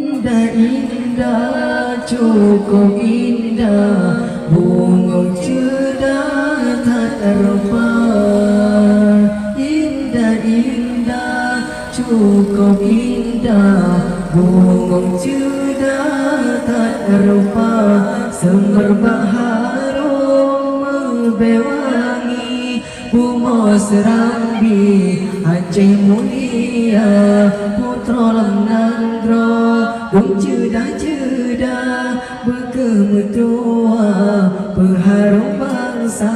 Indah indah cukup indah bunga cerdas tak terlupa. Indah indah cukup indah bunga cerdas tak terlupa. Semerbak harum bewangi bunga serambi Aceh mulia putra lemnandro Dong cedah-cedah berkemetua Berharum bangsa